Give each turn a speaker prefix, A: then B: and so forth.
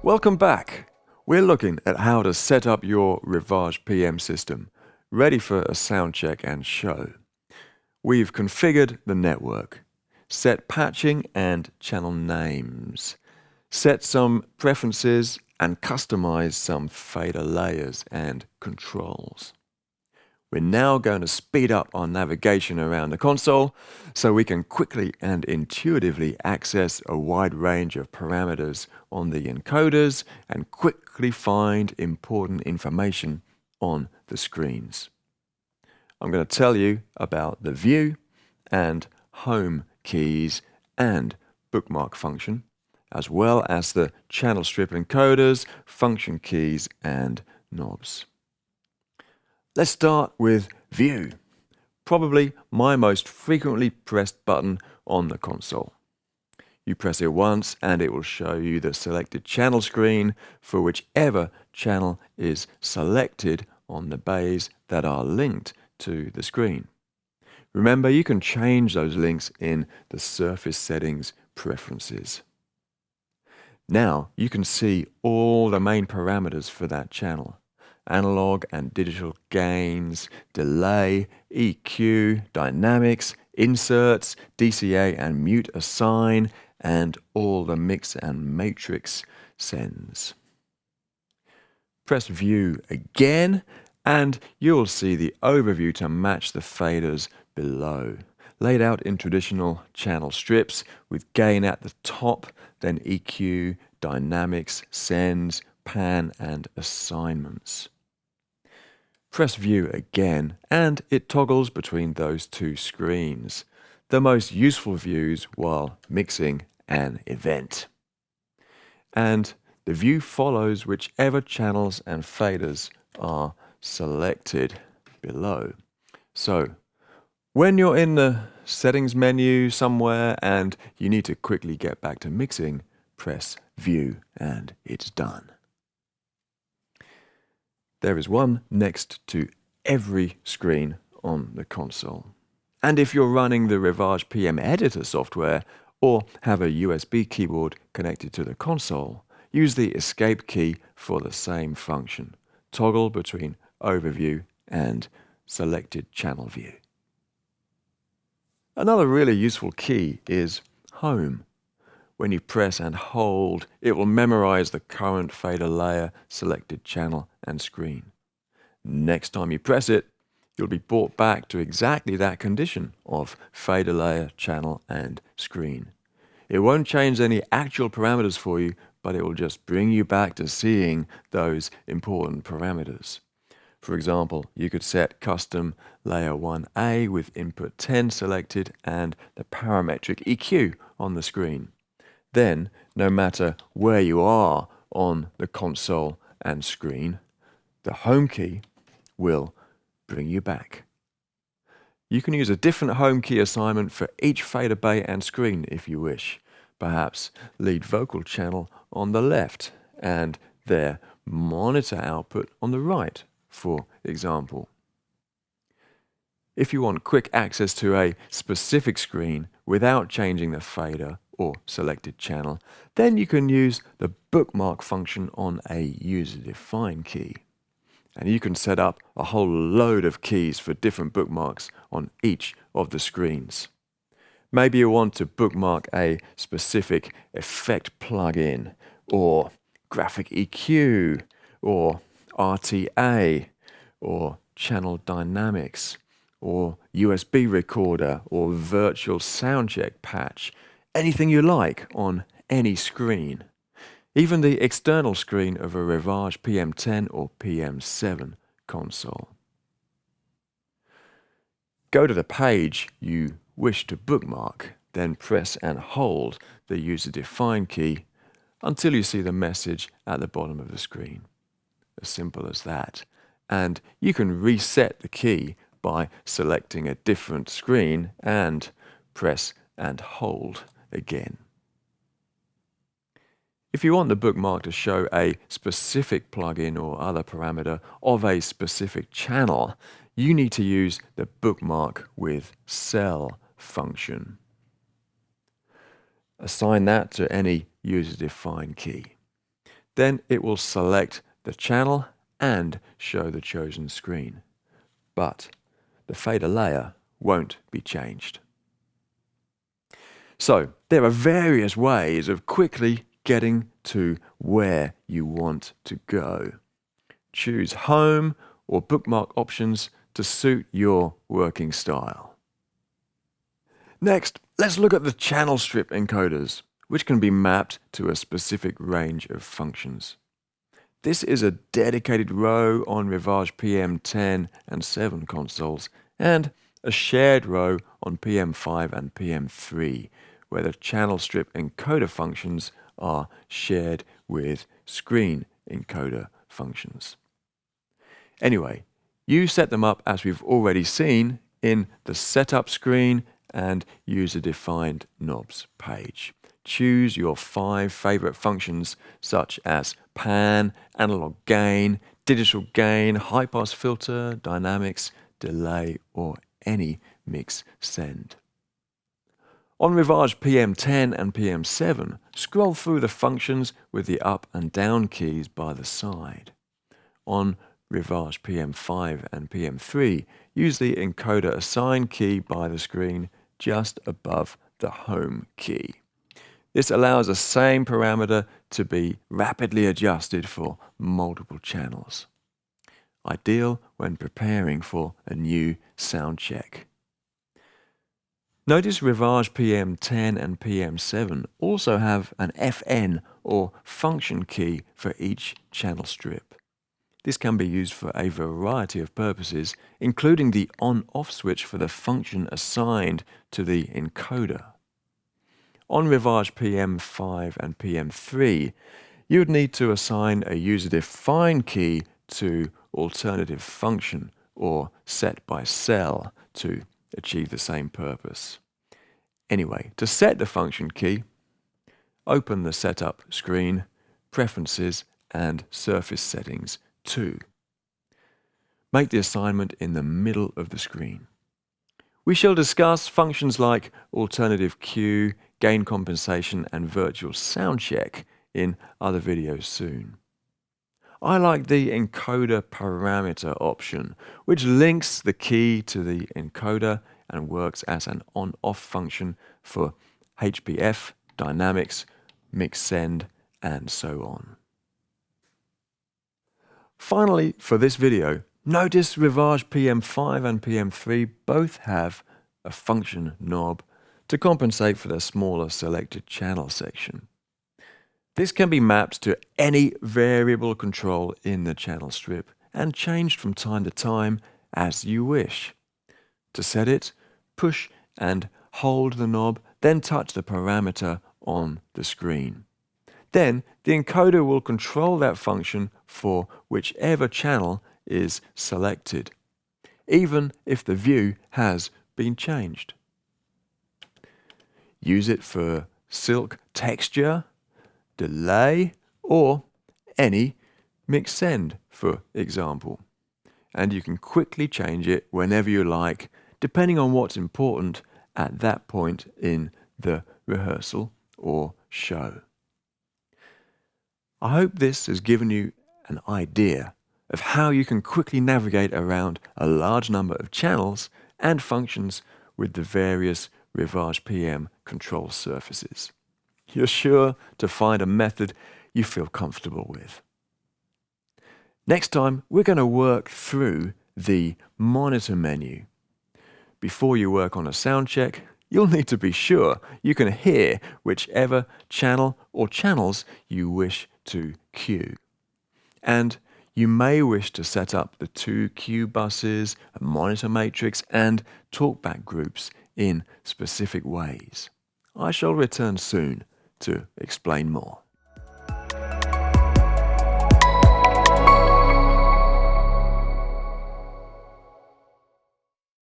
A: Welcome back. We're looking at how to set up your RIVAGE PM system, ready for a sound check and show. We've configured the network, set patching and channel names, set some preferences and customized some fader layers and controls. We're now going to speed up our navigation around the console so we can quickly and intuitively access a wide range of parameters on the encoders and quickly find important information on the screens. I'm going to tell you about the view and home keys and bookmark function, as well as the channel strip encoders, function keys and knobs. Let's start with View, probably my most frequently pressed button on the console. You press it once and it will show you the selected channel screen for whichever channel is selected on the bays that are linked to the screen. Remember, you can change those links in the surface settings preferences. Now you can see all the main parameters for that channel. Analog and digital gains, delay, EQ, dynamics, inserts, DCA and mute assign, and all the mix and matrix sends. Press View again and you'll see the overview to match the faders below, laid out in traditional channel strips with gain at the top, then EQ, dynamics, sends, pan and assignments. Press View again and it toggles between those two screens, the most useful views while mixing an event. And the view follows whichever channels and faders are selected below. So when you're in the settings menu somewhere and you need to quickly get back to mixing, press View and it's done. There is one next to every screen on the console. And if you're running the RIVAGE PM editor software or have a USB keyboard connected to the console, use the Escape key for the same function. Toggle between Overview and Selected Channel View. Another really useful key is Home. When you press and hold, it will memorize the current fader layer, selected channel and screen. Next time you press it, you'll be brought back to exactly that condition of fader layer, channel and screen. It won't change any actual parameters for you, but it will just bring you back to seeing those important parameters. For example, you could set custom layer 1A with input 10 selected and the parametric EQ on the screen. Then, no matter where you are on the console and screen, the home key will bring you back. You can use a different home key assignment for each fader bay and screen if you wish. Perhaps lead vocal channel on the left and their monitor output on the right, for example. If you want quick access to a specific screen without changing the fader or selected channel, then you can use the bookmark function on a user-defined key. And you can set up a whole load of keys for different bookmarks on each of the screens. Maybe you want to bookmark a specific effect plugin, or graphic EQ, or RTA, or channel dynamics, or USB recorder, or virtual soundcheck patch. Anything you like on any screen. Even the external screen of a RIVAGE PM10 or PM7 console. Go to the page you wish to bookmark, then press and hold the user-defined key until you see the message at the bottom of the screen. As simple as that. And you can reset the key by selecting a different screen and press and hold again. If you want the bookmark to show a specific plugin or other parameter of a specific channel, you need to use the bookmark with cell function. Assign that to any user-defined key. then it will select the channel and show the chosen screen. But the fader layer won't be changed. So there are various ways of quickly getting to where you want to go. Choose home or bookmark options to suit your working style. Next, let's look at the channel strip encoders, which can be mapped to a specific range of functions. This is a dedicated row on RIVAGE PM 10 and 7 consoles, and a shared row on PM 5 and PM 3, where the channel strip encoder functions are shared with screen encoder functions. Anyway, you set them up as we've already seen in the setup screen and user-defined knobs page. Choose your 5 favorite functions such as pan, analog gain, digital gain, high-pass filter, dynamics, delay, or any mix send. On RIVAGE PM 10 and PM 7, scroll through the functions with the up and down keys by the side. On RIVAGE PM 5 and PM 3, use the encoder assign key by the screen just above the home key. This allows the same parameter to be rapidly adjusted for multiple channels. Ideal when preparing for a new sound check. Notice RIVAGE PM 10 and PM 7 also have an FN or function key for each channel strip. This can be used for a variety of purposes, including the on-off switch for the function assigned to the encoder. On RIVAGE PM 5 and PM 3, you would need to assign a user-defined key to alternative function or set by cell to achieve the same purpose. Anyway, to set the function key, open the setup screen, preferences, and surface settings 2. Make the assignment in the middle of the screen. We shall discuss functions like alternative cue, gain compensation, and virtual sound check in other videos soon. I like the encoder parameter option, which links the key to the encoder and works as an on-off function for HPF, dynamics, mix send, and so on. Finally, for this video, notice RIVAGE PM 5 and PM 3 both have a function knob to compensate for the smaller selected channel section. This can be mapped to any variable control in the channel strip and changed from time to time as you wish. To set it, push and hold the knob, then touch the parameter on the screen. Then the encoder will control that function for whichever channel is selected, even if the view has been changed. Use it for silk texture, delay, or any mix send, for example. And you can quickly change it whenever you like, depending on what's important at that point in the rehearsal or show. I hope this has given you an idea of how you can quickly navigate around a large number of channels and functions with the various RIVAGE PM control surfaces. You're sure to find a method you feel comfortable with. Next time, we're going to work through the monitor menu. Before you work on a sound check, you'll need to be sure you can hear whichever channel or channels you wish to cue. And you may wish to set up the 2 cue buses, a monitor matrix, and talkback groups in specific ways. I shall return soon to explain more.